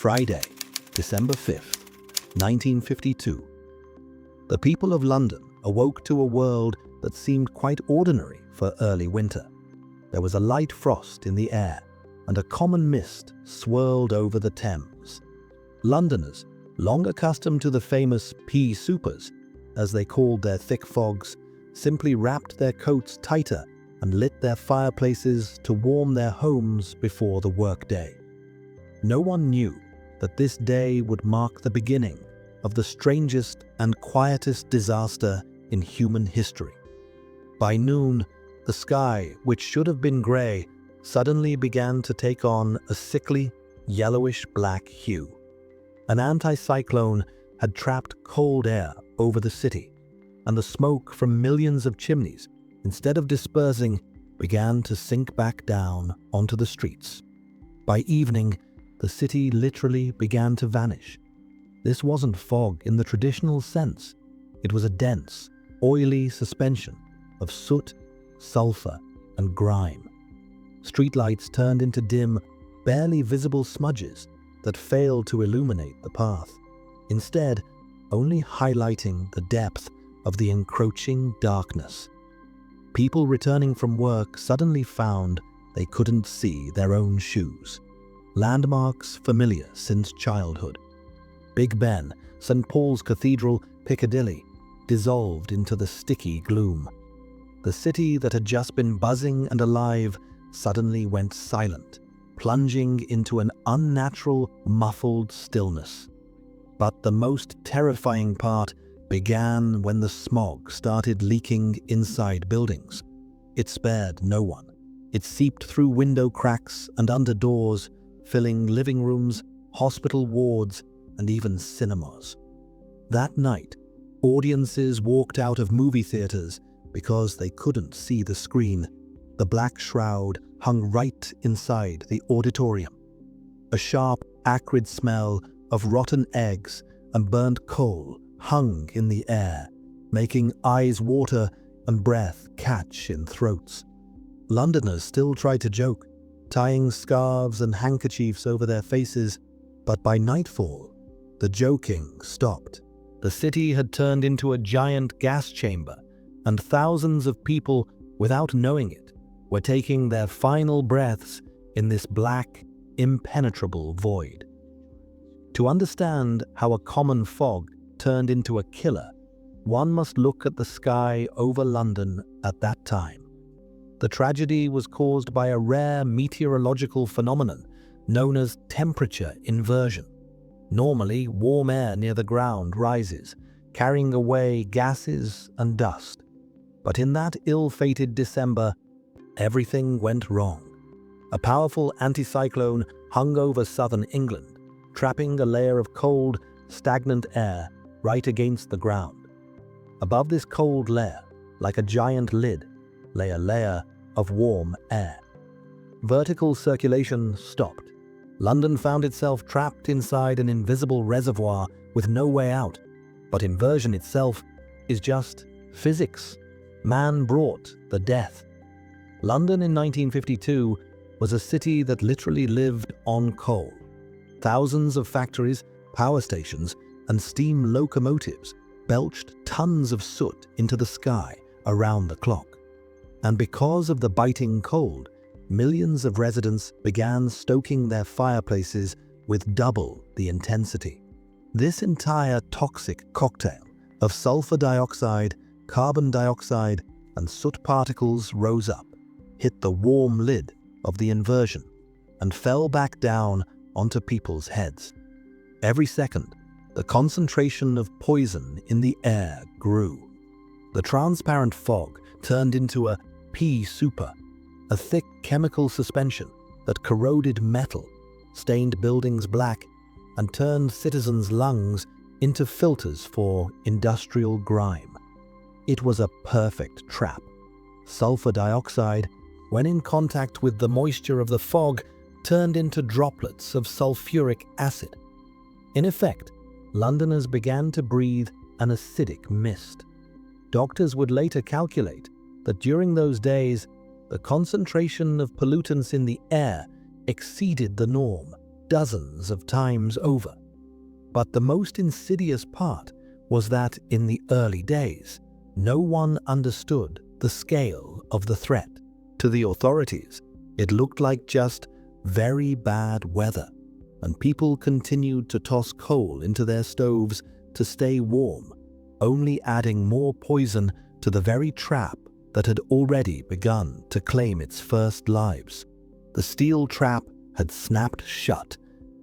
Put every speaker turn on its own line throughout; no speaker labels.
Friday, December 5th, 1952. The people of London awoke to a world that seemed quite ordinary for early winter. There was a light frost in the air, and a common mist swirled over the Thames. Londoners, long accustomed to the famous pea soupers, as they called their thick fogs, simply wrapped their coats tighter and lit their fireplaces to warm their homes before the workday. No one knew that this day would mark the beginning of the strangest and quietest disaster in human history. By noon, the sky, which should have been grey, suddenly began to take on a sickly, yellowish-black hue. An anticyclone had trapped cold air over the city, and the smoke from millions of chimneys, instead of dispersing, began to sink back down onto the streets. By evening, the city literally began to vanish. This wasn't fog in the traditional sense. It was a dense, oily suspension of soot, sulfur, and grime. Streetlights turned into dim, barely visible smudges that failed to illuminate the path, instead only highlighting the depth of the encroaching darkness. People returning from work suddenly found they couldn't see their own shoes, landmarks familiar since childhood. Big Ben, St. Paul's Cathedral, Piccadilly, dissolved into the sticky gloom. The city that had just been buzzing and alive suddenly went silent, plunging into an unnatural, muffled stillness. But the most terrifying part began when the smog started leaking inside buildings. It spared no one. It seeped through window cracks and under doors, filling living rooms, hospital wards, and even cinemas. That night, audiences walked out of movie theaters because they couldn't see the screen. The black shroud hung right inside the auditorium. A sharp, acrid smell of rotten eggs and burnt coal hung in the air, making eyes water and breath catch in throats. Londoners still tried to joke, tying scarves and handkerchiefs over their faces, but by nightfall, the joking stopped. The city had turned into a giant gas chamber, and thousands of people, without knowing it, were taking their final breaths in this black, impenetrable void. To understand how a common fog turned into a killer, one must look at the sky over London at that time. The tragedy was caused by a rare meteorological phenomenon known as temperature inversion. Normally, warm air near the ground rises, carrying away gases and dust. But in that ill-fated December, everything went wrong. A powerful anticyclone hung over southern England, trapping a layer of cold, stagnant air right against the ground. Above this cold layer, like a giant lid, lay a layer of warm air. Vertical circulation stopped. London found itself trapped inside an invisible reservoir with no way out. But inversion itself is just physics. Man brought the death. London in 1952 was a city that literally lived on coal. Thousands of factories, power stations, and steam locomotives belched tons of soot into the sky around the clock. And because of the biting cold, millions of residents began stoking their fireplaces with double the intensity. This entire toxic cocktail of sulfur dioxide, carbon dioxide, and soot particles rose up, hit the warm lid of the inversion, and fell back down onto people's heads. Every second, the concentration of poison in the air grew. The transparent fog turned into a pea souper, a thick chemical suspension that corroded metal, stained buildings black, and turned citizens' lungs into filters for industrial grime. It was a perfect trap. Sulfur dioxide, when in contact with the moisture of the fog, turned into droplets of sulfuric acid. In effect, Londoners began to breathe an acidic mist. Doctors would later calculate that during those days, the concentration of pollutants in the air exceeded the norm, dozens of times over. But the most insidious part was that in the early days, no one understood the scale of the threat. To the authorities, it looked like just very bad weather, and people continued to toss coal into their stoves to stay warm, only adding more poison to the very trap that had already begun to claim its first lives. The steel trap had snapped shut,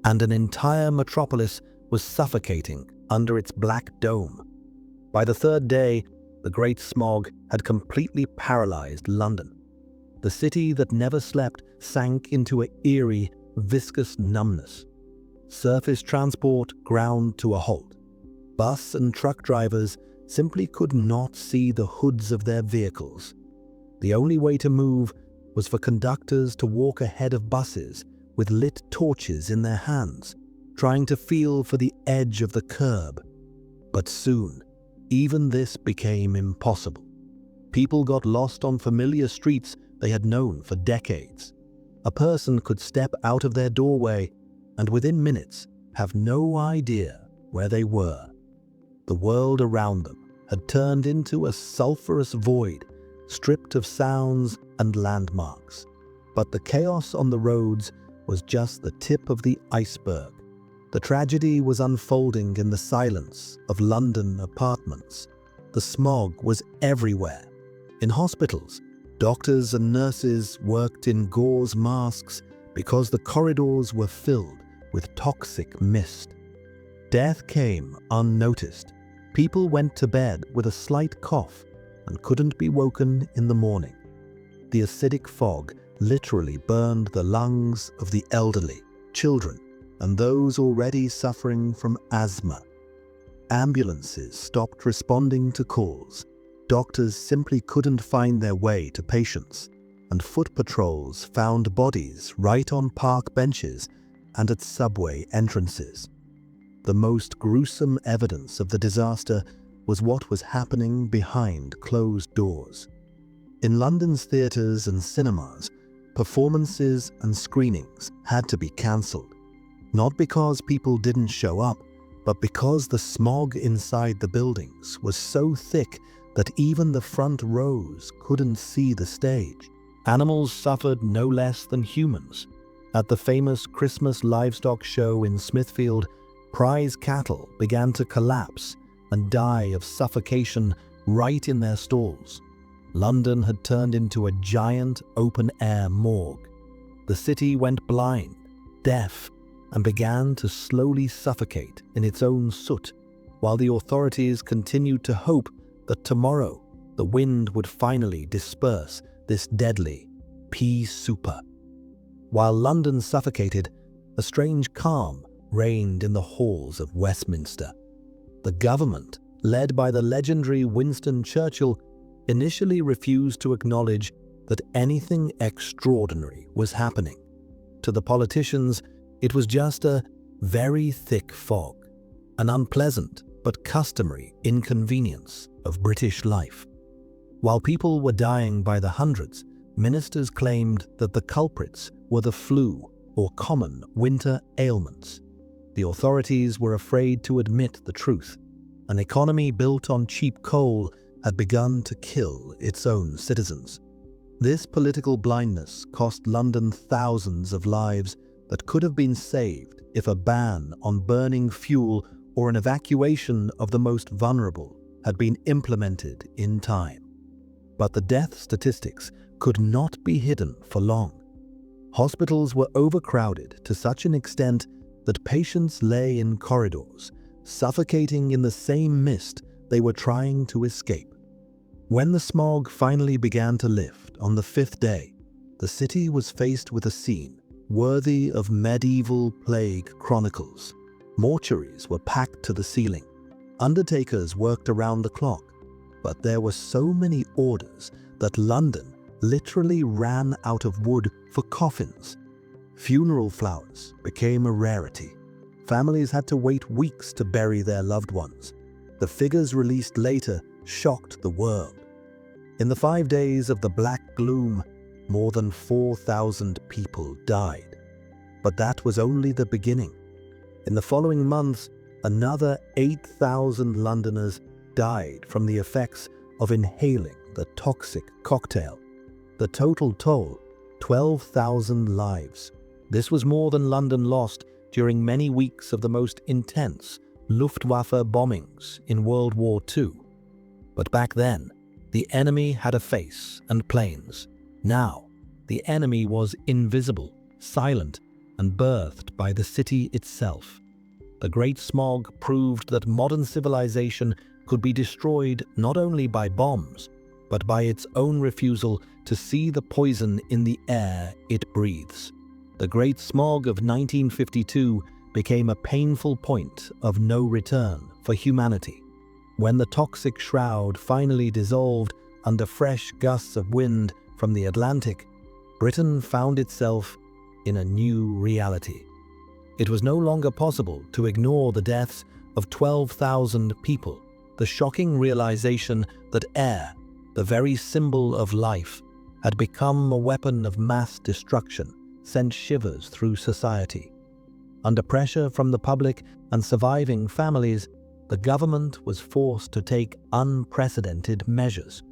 and an entire metropolis was suffocating under its black dome. By the third day, the Great Smog had completely paralyzed London. The city that never slept sank into an eerie, viscous numbness. Surface transport ground to a halt. Bus and truck drivers simply could not see the hoods of their vehicles. The only way to move was for conductors to walk ahead of buses with lit torches in their hands, trying to feel for the edge of the curb. But soon, even this became impossible. People got lost on familiar streets they had known for decades. A person could step out of their doorway and within minutes have no idea where they were. The world around them had turned into a sulphurous void, stripped of sounds and landmarks. But the chaos on the roads was just the tip of the iceberg. The tragedy was unfolding in the silence of London apartments. The smog was everywhere. In hospitals, doctors and nurses worked in gauze masks because the corridors were filled with toxic mist. Death came unnoticed. People went to bed with a slight cough and couldn't be woken in the morning. The acidic fog literally burned the lungs of the elderly, children, and those already suffering from asthma. Ambulances stopped responding to calls. Doctors simply couldn't find their way to patients, and foot patrols found bodies right on park benches and at subway entrances. The most gruesome evidence of the disaster was what was happening behind closed doors. In London's theatres and cinemas, performances and screenings had to be cancelled. Not because people didn't show up, but because the smog inside the buildings was so thick that even the front rows couldn't see the stage. Animals suffered no less than humans. At the famous Christmas livestock show in Smithfield, prize cattle began to collapse and die of suffocation right in their stalls. London had turned into a giant open-air morgue. The city went blind, deaf, and began to slowly suffocate in its own soot, while the authorities continued to hope that tomorrow the wind would finally disperse this deadly pea souper. While London suffocated, a strange calm reigned in the halls of Westminster. The government, led by the legendary Winston Churchill, initially refused to acknowledge that anything extraordinary was happening. To the politicians, it was just a very thick fog, an unpleasant but customary inconvenience of British life. While people were dying by the hundreds, ministers claimed that the culprits were the flu or common winter ailments. The authorities were afraid to admit the truth. An economy built on cheap coal had begun to kill its own citizens. This political blindness cost London thousands of lives that could have been saved if a ban on burning fuel or an evacuation of the most vulnerable had been implemented in time. But the death statistics could not be hidden for long. Hospitals were overcrowded to such an extent that patients lay in corridors, suffocating in the same mist they were trying to escape. When the smog finally began to lift on the fifth day, the city was faced with a scene worthy of medieval plague chronicles. Mortuaries were packed to the ceiling. Undertakers worked around the clock, but there were so many orders that London literally ran out of wood for coffins. Funeral flowers became a rarity. Families had to wait weeks to bury their loved ones. The figures released later shocked the world. In the 5 days of the black gloom, more than 4,000 people died. But that was only the beginning. In the following months, another 8,000 Londoners died from the effects of inhaling the toxic cocktail. The total toll, 12,000 lives. This was more than London lost during many weeks of the most intense Luftwaffe bombings in World War II. But back then, the enemy had a face and planes. Now, the enemy was invisible, silent, and birthed by the city itself. The Great Smog proved that modern civilization could be destroyed not only by bombs, but by its own refusal to see the poison in the air it breathes. The Great Smog of 1952 became a painful point of no return for humanity. When the toxic shroud finally dissolved under fresh gusts of wind from the Atlantic, Britain found itself in a new reality. It was no longer possible to ignore the deaths of 12,000 people, the shocking realization that air, the very symbol of life, had become a weapon of mass destruction, sent shivers through society. Under pressure from the public and surviving families, the government was forced to take unprecedented measures.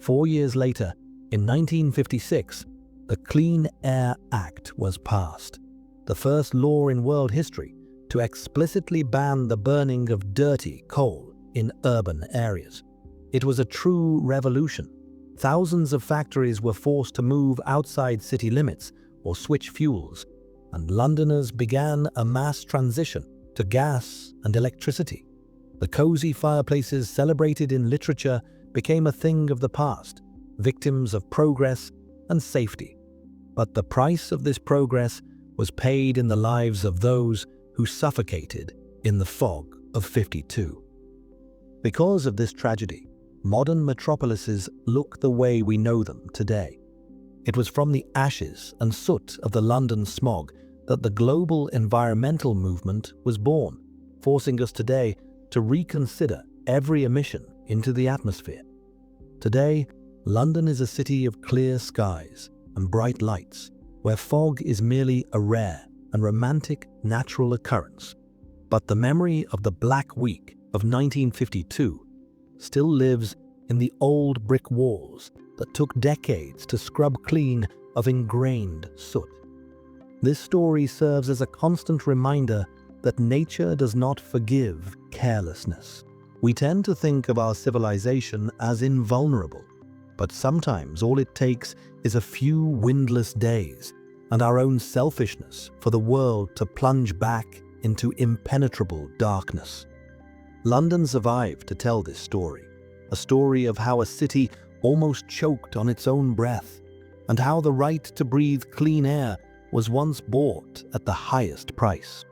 4 years later, in 1956, the Clean Air Act was passed, the first law in world history to explicitly ban the burning of dirty coal in urban areas. It was a true revolution. Thousands of factories were forced to move outside city limits or switch fuels, and Londoners began a mass transition to gas and electricity. The cozy fireplaces celebrated in literature became a thing of the past, victims of progress and safety. But the price of this progress was paid in the lives of those who suffocated in the fog of '52. Because of this tragedy, modern metropolises look the way we know them today. It was from the ashes and soot of the London smog that the global environmental movement was born, forcing us today to reconsider every emission into the atmosphere. Today, London is a city of clear skies and bright lights, where fog is merely a rare and romantic natural occurrence. But the memory of the Black Week of 1952 still lives in the old brick walls that took decades to scrub clean of ingrained soot. This story serves as a constant reminder that nature does not forgive carelessness. We tend to think of our civilization as invulnerable, but sometimes all it takes is a few windless days and our own selfishness for the world to plunge back into impenetrable darkness. London survived to tell this story, a story of how a city almost choked on its own breath, and how the right to breathe clean air was once bought at the highest price.